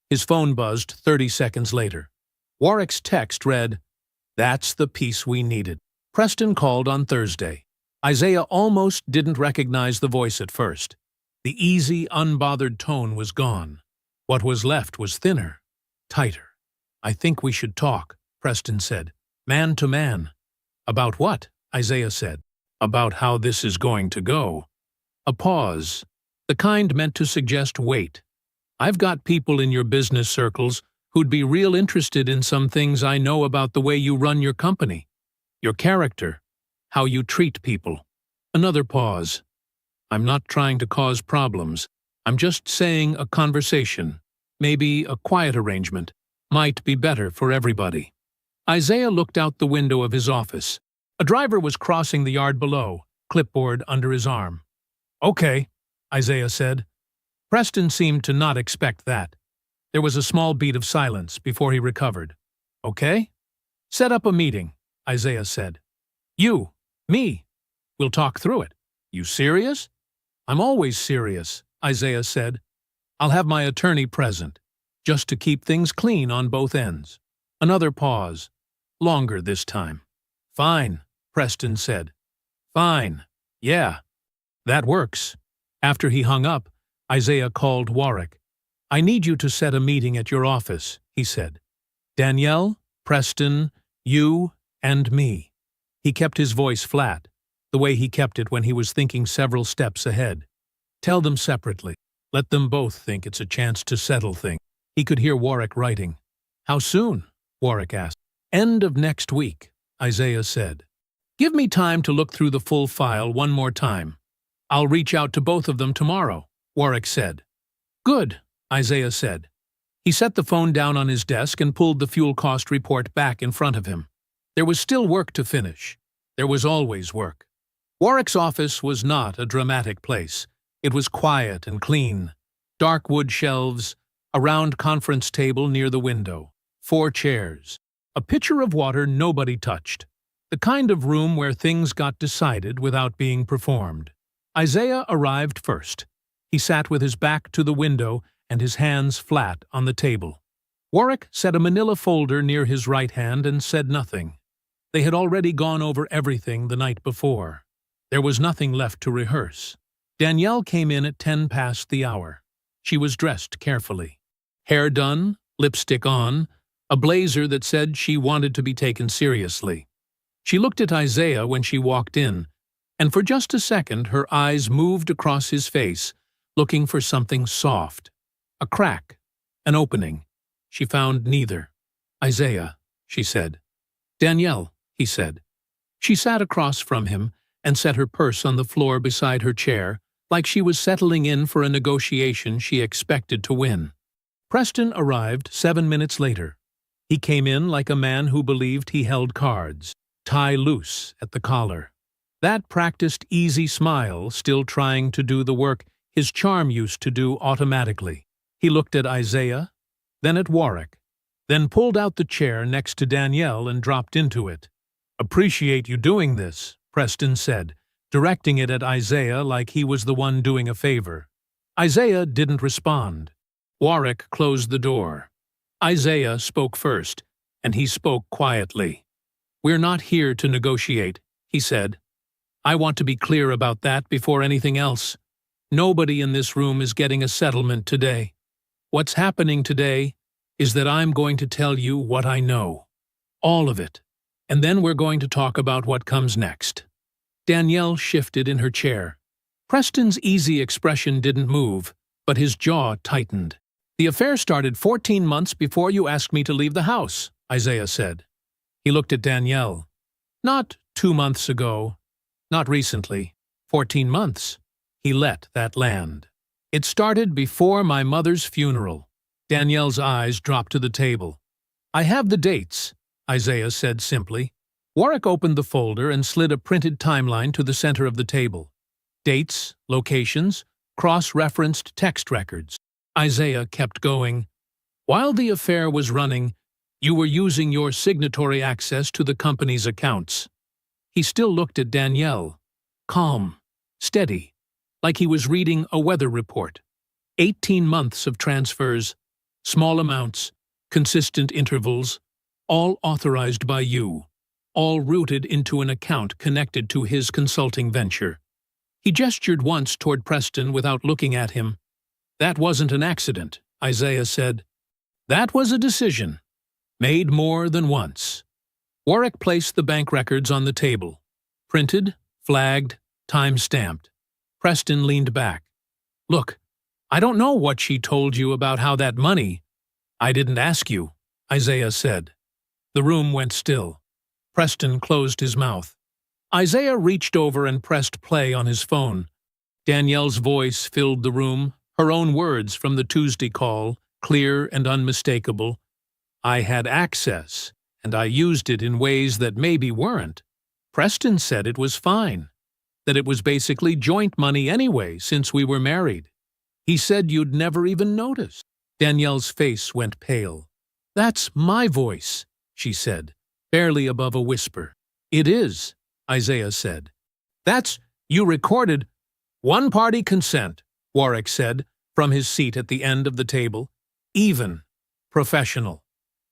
His phone buzzed 30 seconds later. Warwick's text read, That's the piece we needed. Preston called on Thursday. Isaiah almost didn't recognize the voice at first. The easy, unbothered tone was gone. What was left was thinner, tighter. I think we should talk, Preston said. Man to man. About what? Isaiah said. About how this is going to go. A pause, the kind meant to suggest wait. I've got people in your business circles who'd be real interested in some things I know about the way you run your company. Your character, how you treat people. Another pause. I'm not trying to cause problems. I'm just saying a conversation, maybe a quiet arrangement, might be better for everybody. Isaiah looked out the window of his office. A driver was crossing the yard below, clipboard under his arm. Okay, Isaiah said. Preston seemed to not expect that. There was a small beat of silence before he recovered. Okay? Set up a meeting, Isaiah said. You, me. We'll talk through it. You serious? I'm always serious, Isaiah said. I'll have my attorney present, just to keep things clean on both ends. Another pause. Longer this time. Fine, Preston said. Fine. Yeah. That works. After he hung up, Isaiah called Warwick. I need you to set a meeting at your office, he said. Danielle, Preston, you, and me. He kept his voice flat, the way he kept it when he was thinking several steps ahead. Tell them separately. Let them both think it's a chance to settle things. He could hear Warwick writing. How soon? Warwick asked. End of next week, Isaiah said. Give me time to look through the full file one more time. I'll reach out to both of them tomorrow, Warwick said. Good, Isaiah said. He set the phone down on his desk and pulled the fuel cost report back in front of him. There was still work to finish. There was always work. Warwick's office was not a dramatic place. It was quiet and clean. Dark wood shelves, a round conference table near the window, 4 chairs, a pitcher of water nobody touched. The kind of room where things got decided without being performed. Isaiah arrived first. He sat with his back to the window and his hands flat on the table. Warwick set a manila folder near his right hand and said nothing. They had already gone over everything the night before. There was nothing left to rehearse. Danielle came in at 10 past the hour. She was dressed carefully. Hair done, lipstick on, a blazer that said she wanted to be taken seriously. She looked at Isaiah when she walked in, and for just a second her eyes moved across his face, looking for something soft. A crack, an opening. She found neither. Isaiah, she said. Danielle, he said. She sat across from him and set her purse on the floor beside her chair, like she was settling in for a negotiation she expected to win. Preston arrived 7 minutes later. He came in like a man who believed he held cards, tie loose at the collar. That practiced easy smile still trying to do the work his charm used to do automatically. He looked at Isaiah, then at Warwick, then pulled out the chair next to Danielle and dropped into it. Appreciate you doing this, Preston said, directing it at Isaiah like he was the one doing a favor. Isaiah didn't respond. Warwick closed the door. Isaiah spoke first, and he spoke quietly. We're not here to negotiate, he said. I want to be clear about that before anything else. Nobody in this room is getting a settlement today. What's happening today is that I'm going to tell you what I know. All of it. And then we're going to talk about what comes next. Danielle shifted in her chair. Preston's easy expression didn't move, but his jaw tightened. "The affair started 14 months before you asked me to leave the house," Isaiah said. He looked at Danielle. "Not 2 months ago. Not recently. 14 months." He let that land. "It started before my mother's funeral." Danielle's eyes dropped to the table. "I have the dates," Isaiah said simply. Warwick opened the folder and slid a printed timeline to the center of the table. Dates, locations, cross-referenced text records. Isaiah kept going. "While the affair was running, you were using your signatory access to the company's accounts." He still looked at Danielle, calm, steady, like he was reading a weather report. 18 months of transfers, small amounts, consistent intervals, all authorized by you, all routed into an account connected to his consulting venture. He gestured once toward Preston without looking at him. "That wasn't an accident," Isaiah said. "That was a decision, made more than once." Warwick placed the bank records on the table. Printed, flagged, time-stamped. Preston leaned back. "Look, I don't know what she told you about how that money—" "I didn't ask you," Isaiah said. The room went still. Preston closed his mouth. Isaiah reached over and pressed play on his phone. Danielle's voice filled the room, her own words from the Tuesday call, clear and unmistakable. "I had access, and I used it in ways that maybe weren't. Preston said it was fine, that it was basically joint money anyway since we were married. He said you'd never even notice." Danielle's face went pale. "That's my voice," she said, barely above a whisper. "It is," Isaiah said. You recorded—" "One-party consent," Warwick said, from his seat at the end of the table. "Even. Professional.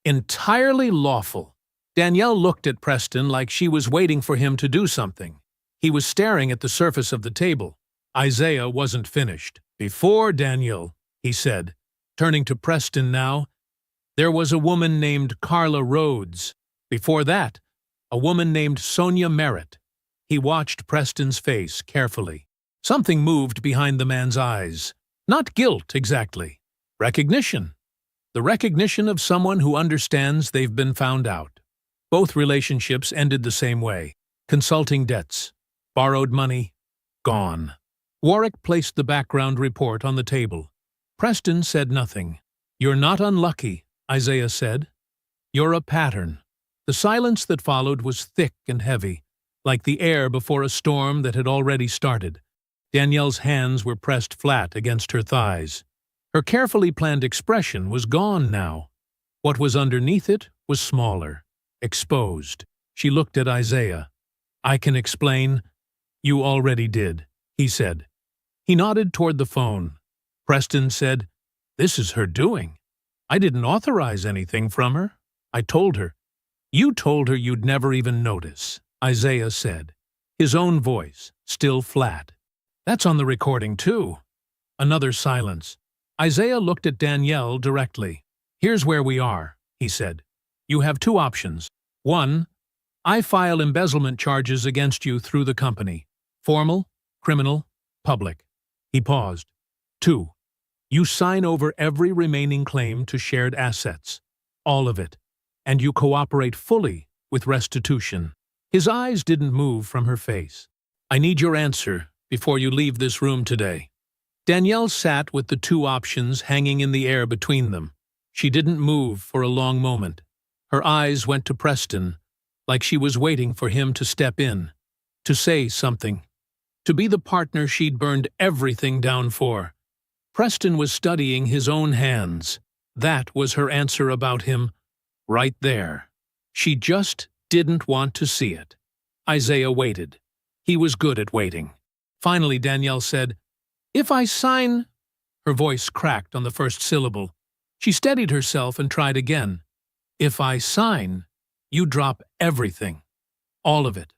Entirely lawful." Danielle looked at Preston like she was waiting for him to do something. He was staring at the surface of the table. Isaiah wasn't finished. "Before Danielle," he said, turning to Preston now, "there was a woman named Carla Rhodes. Before that, a woman named Sonia Merritt." He watched Preston's face carefully. Something moved behind the man's eyes. Not guilt, exactly. Recognition. The recognition of someone who understands they've been found out. Both relationships ended the same way. Consulting debts. Borrowed money. Gone. Warwick placed the background report on the table. Preston said nothing. "You're not unlucky," Isaiah said. "You're a pattern." The silence that followed was thick and heavy, like the air before a storm that had already started. Danielle's hands were pressed flat against her thighs. Her carefully planned expression was gone now. What was underneath it was smaller, exposed. She looked at Isaiah. "I can explain." "You already did," he said. He nodded toward the phone. Preston said, "This is her doing. I didn't authorize anything from her. I told her." "You told her you'd never even notice," Isaiah said, his own voice still flat. "That's on the recording, too." Another silence. Isaiah looked at Danielle directly. "Here's where we are," he said. "You have 2 options. 1, I file embezzlement charges against you through the company. Formal, criminal, public." He paused. 2, you sign over every remaining claim to shared assets. All of it. And you cooperate fully with restitution. His eyes didn't move from her face. "I need your answer before you leave this room today." Danielle sat with the 2 options hanging in the air between them. She didn't move for a long moment. Her eyes went to Preston, like she was waiting for him to step in, to say something, to be the partner she'd burned everything down for. Preston was studying his own hands. That was her answer about him, right there. She just didn't want to see it. Isaiah waited. He was good at waiting. Finally, Danielle said, "If I sign—" Her voice cracked on the first syllable. She steadied herself and tried again. "If I sign, you drop everything. All of it."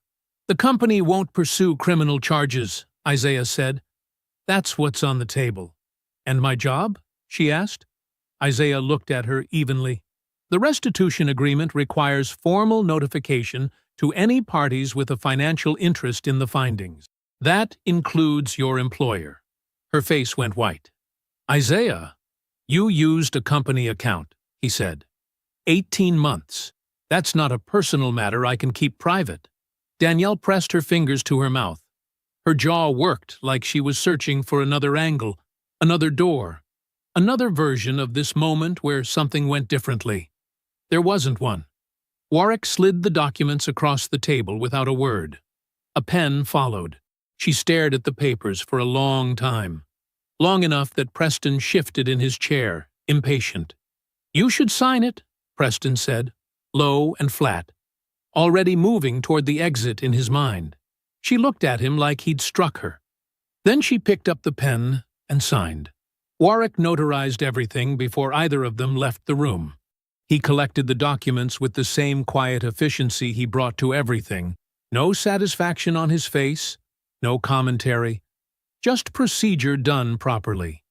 "The company won't pursue criminal charges," Isaiah said. "That's what's on the table." "And my job?" she asked. Isaiah looked at her evenly. "The restitution agreement requires formal notification to any parties with a financial interest in the findings. That includes your employer. Her face went white. Isaiah, you used a company account, he said. 18 months. That's not a personal matter I can keep private. Danielle pressed her fingers to her mouth. Her jaw worked like she was searching for another angle, another door, another version of this moment where something went differently. There wasn't one. Warwick slid the documents across the table without a word. A pen followed. She stared at the papers for a long time. Long enough that Preston shifted in his chair, impatient. You should sign it, Preston said, low and flat, already moving toward the exit in his mind. She looked at him like he'd struck her. Then she picked up the pen and signed. Warwick notarized everything before either of them left the room. He collected the documents with the same quiet efficiency he brought to everything. No satisfaction on his face, no commentary, just procedure done properly.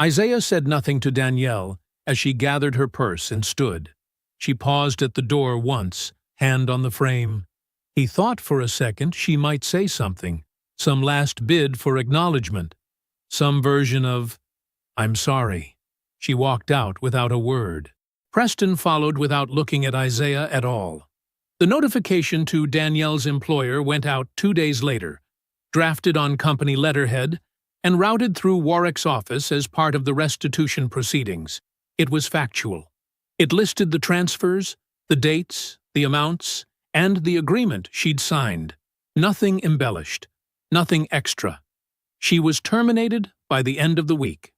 Isaiah said nothing to Danielle as she gathered her purse and stood. She paused at the door once, hand on the frame. He thought for a second she might say something, some last bid for acknowledgement, some version of, "I'm sorry." She walked out without a word. Preston followed without looking at Isaiah at all. The notification to Danielle's employer went out 2 days later, drafted on company letterhead, and routed through Warwick's office as part of the restitution proceedings. It was factual. It listed the transfers, the dates, the amounts, and the agreement she'd signed. Nothing embellished, nothing extra. She was terminated by the end of the week.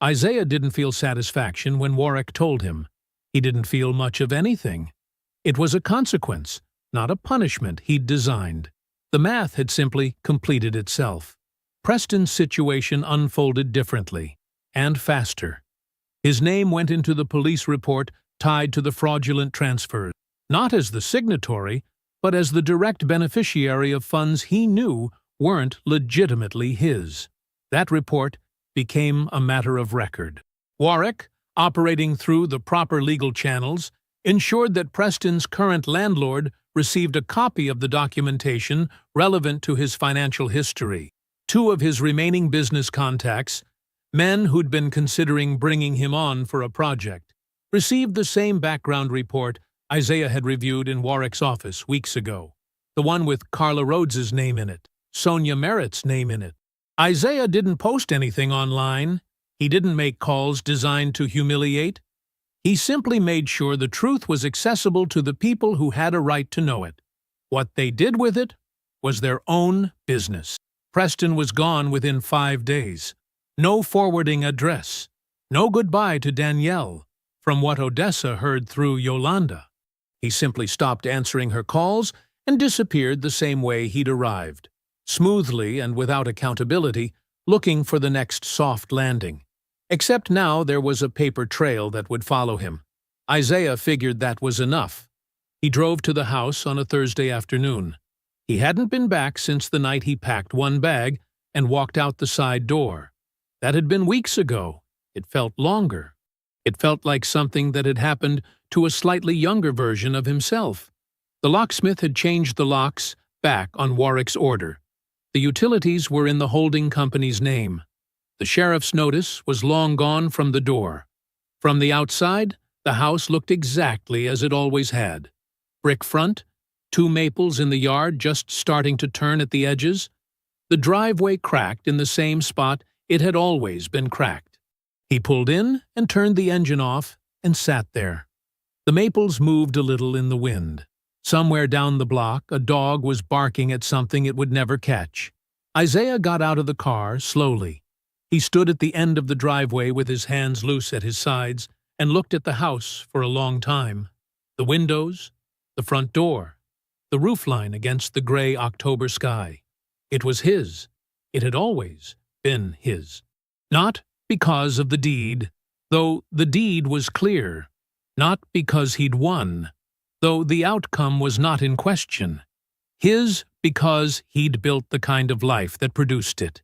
Isaiah didn't feel satisfaction when Warwick told him. He didn't feel much of anything. It was a consequence, not a punishment he'd designed. The math had simply completed itself. Preston's situation unfolded differently, and faster. His name went into the police report tied to the fraudulent transfers, not as the signatory, but as the direct beneficiary of funds he knew weren't legitimately his. That report became a matter of record. Warwick, operating through the proper legal channels, ensured that Preston's current landlord received a copy of the documentation relevant to his financial history. 2 of his remaining business contacts, men who'd been considering bringing him on for a project, received the same background report Isaiah had reviewed in Warwick's office weeks ago, the one with Carla Rhodes's name in it, Sonia Merritt's name in it. Isaiah didn't post anything online. He didn't make calls designed to humiliate. He simply made sure the truth was accessible to the people who had a right to know it. What they did with it was their own business. Preston was gone within 5 days. No forwarding address. No goodbye to Danielle, from what Odessa heard through Yolanda. He simply stopped answering her calls and disappeared the same way he'd arrived, smoothly and without accountability, looking for the next soft landing. Except now there was a paper trail that would follow him. Isaiah figured that was enough. He drove to the house on a Thursday afternoon. He hadn't been back since the night he packed one bag and walked out the side door. That had been weeks ago. It felt longer. It felt like something that had happened to a slightly younger version of himself. The locksmith had changed the locks back on Warwick's order. The utilities were in the holding company's name. The sheriff's notice was long gone from the door. From the outside, the house looked exactly as it always had. Brick front, 2 maples in the yard just starting to turn at the edges. The driveway cracked in the same spot it had always been cracked. He pulled in and turned the engine off and sat there. The maples moved a little in the wind. Somewhere down the block, a dog was barking at something it would never catch. Isaiah got out of the car slowly. He stood at the end of the driveway with his hands loose at his sides and looked at the house for a long time. The windows, the front door, the roofline against the gray October sky. It was his. It had always been his. Not because of the deed, though the deed was clear. Not because he'd won, though the outcome was not in question. His because he'd built the kind of life that produced it.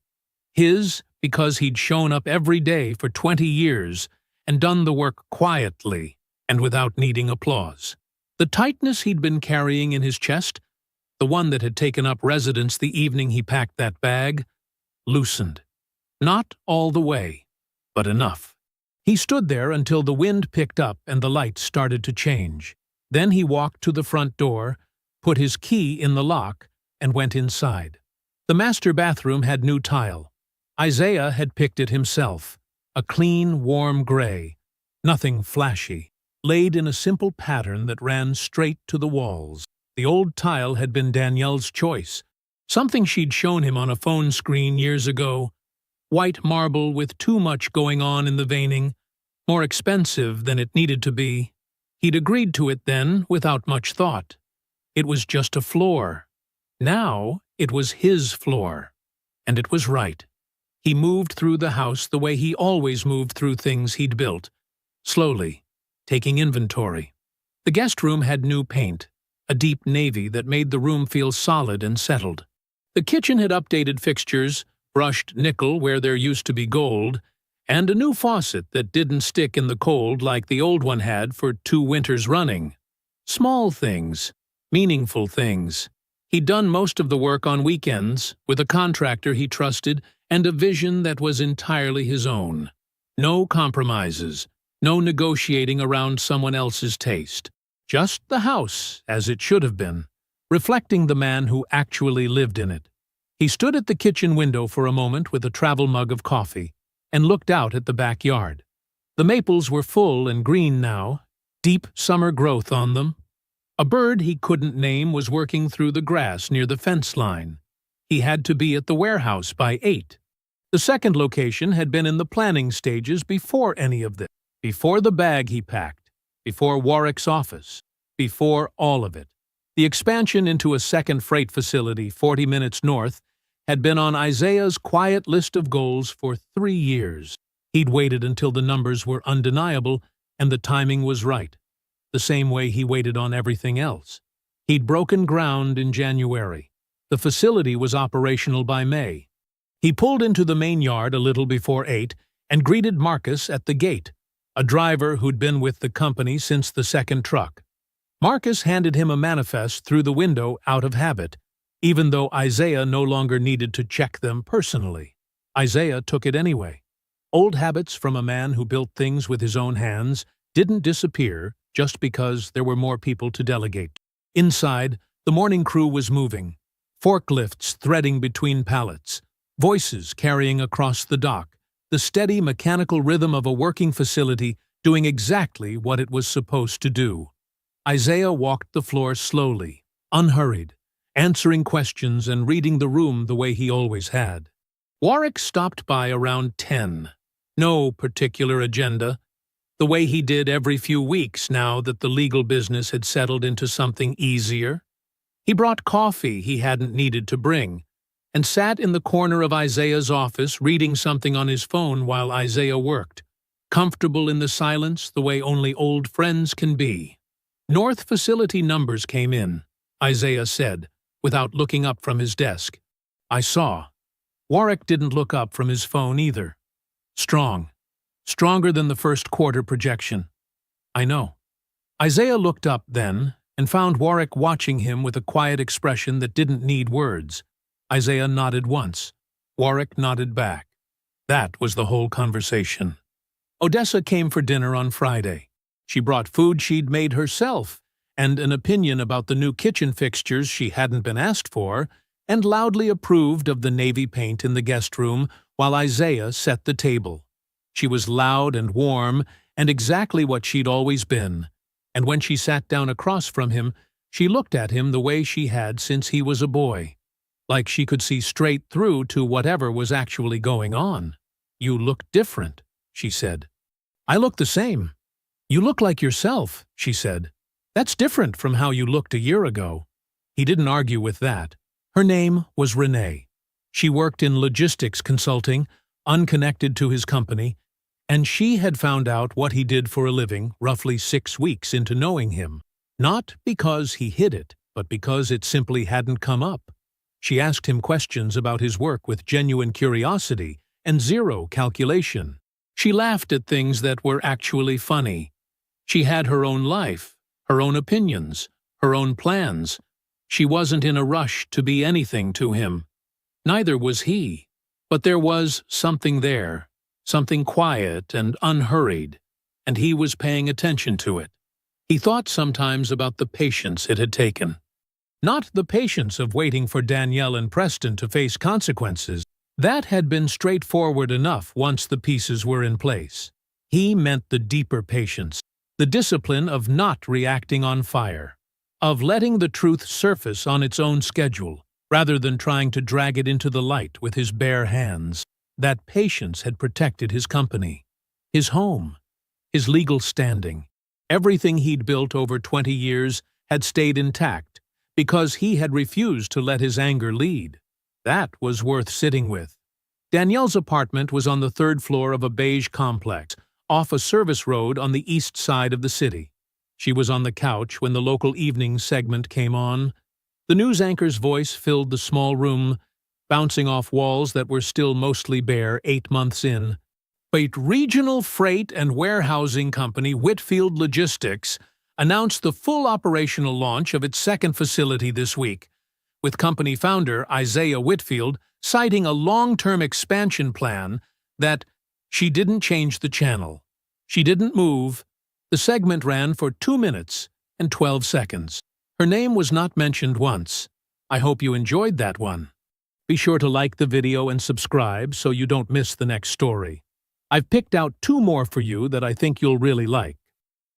His because he'd shown up every day for 20 years and done the work quietly and without needing applause. The tightness he'd been carrying in his chest the one that had taken up residence the evening he packed that bag, loosened. Not all the way, but enough. He stood there until the wind picked up and the lights started to change. Then he walked to the front door, put his key in the lock, and went inside. The master bathroom had new tile. Isaiah had picked it himself, a clean, warm gray, nothing flashy, laid in a simple pattern that ran straight to the walls. The old tile had been Danielle's choice, something she'd shown him on a phone screen years ago. White marble with too much going on in the veining, more expensive than it needed to be. He'd agreed to it then without much thought. It was just a floor. Now it was his floor, and it was right. He moved through the house the way he always moved through things he'd built, slowly, taking inventory. The guest room had new paint, a deep navy that made the room feel solid and settled. The kitchen had updated fixtures, brushed nickel where there used to be gold, and a new faucet that didn't stick in the cold like the old one had for 2 winters running. Small things, meaningful things. He'd done most of the work on weekends, with a contractor he trusted and a vision that was entirely his own. No compromises, no negotiating around someone else's taste. Just the house, as it should have been, reflecting the man who actually lived in it. He stood at the kitchen window for a moment with a travel mug of coffee and looked out at the backyard. The maples were full and green now, deep summer growth on them. A bird he couldn't name was working through the grass near the fence line. He had to be at the warehouse by 8. The second location had been in the planning stages before any of this, before the bag he packed, before Warwick's office, before all of it. The expansion into a second freight facility 40 minutes north had been on Isaiah's quiet list of goals for 3 years. He'd waited until the numbers were undeniable and the timing was right, the same way he waited on everything else. He'd broken ground in January. The facility was operational by May. He pulled into the main yard a little before 8 and greeted Marcus at the gate, a driver who'd been with the company since the second truck. Marcus handed him a manifest through the window out of habit, even though Isaiah no longer needed to check them personally. Isaiah took it anyway. Old habits from a man who built things with his own hands didn't disappear just because there were more people to delegate. Inside, the morning crew was moving, forklifts threading between pallets, voices carrying across the dock, the steady mechanical rhythm of a working facility doing exactly what it was supposed to do. Isaiah walked the floor slowly, unhurried, answering questions and reading the room the way he always had. Warwick stopped by around 10. No particular agenda, the way he did every few weeks now that the legal business had settled into something easier. He brought coffee he hadn't needed to bring, and sat in the corner of Isaiah's office reading something on his phone while Isaiah worked, comfortable in the silence the way only old friends can be. North facility numbers came in, Isaiah said, without looking up from his desk. I saw. Warwick didn't look up from his phone either. Strong. Stronger than the first quarter projection. I know. Isaiah looked up then and found Warwick watching him with a quiet expression that didn't need words. Isaiah nodded once. Warwick nodded back. That was the whole conversation. Odessa came for dinner on Friday. She brought food she'd made herself, and an opinion about the new kitchen fixtures she hadn't been asked for, and loudly approved of the navy paint in the guest room while Isaiah set the table. She was loud and warm, and exactly what she'd always been, and when she sat down across from him, she looked at him the way she had since he was a boy, like she could see straight through to whatever was actually going on. You look different, she said. I look the same. You look like yourself, she said. That's different from how you looked a year ago. He didn't argue with that. Her name was Renee. She worked in logistics consulting, unconnected to his company, and she had found out what he did for a living roughly 6 weeks into knowing him. Not because he hid it, but because it simply hadn't come up. She asked him questions about his work with genuine curiosity and zero calculation. She laughed at things that were actually funny. She had her own life, her own opinions, her own plans. She wasn't in a rush to be anything to him. Neither was he. But there was something there, something quiet and unhurried, and he was paying attention to it. He thought sometimes about the patience it had taken. Not the patience of waiting for Danielle and Preston to face consequences. That had been straightforward enough once the pieces were in place. He meant the deeper patience, the discipline of not reacting on fire, of letting the truth surface on its own schedule, rather than trying to drag it into the light with his bare hands. That patience had protected his company, his home, his legal standing. Everything he'd built over 20 years had stayed intact because he had refused to let his anger lead. That was worth sitting with. Danielle's apartment was on the third floor of a beige complex, off a service road on the east side of the city. She was on the couch when the local evening segment came on. The news anchor's voice filled the small room, bouncing off walls that were still mostly bare 8 months in. Regional Freight and Warehousing Company Whitfield Logistics announced the full operational launch of its second facility this week, with company founder Isaiah Whitfield citing a long-term expansion plan that she didn't change the channel. She didn't move. The segment ran for 2 minutes and 12 seconds. Her name was not mentioned once. I hope you enjoyed that one. Be sure to like the video and subscribe so you don't miss the next story. I've picked out 2 more for you that I think you'll really like.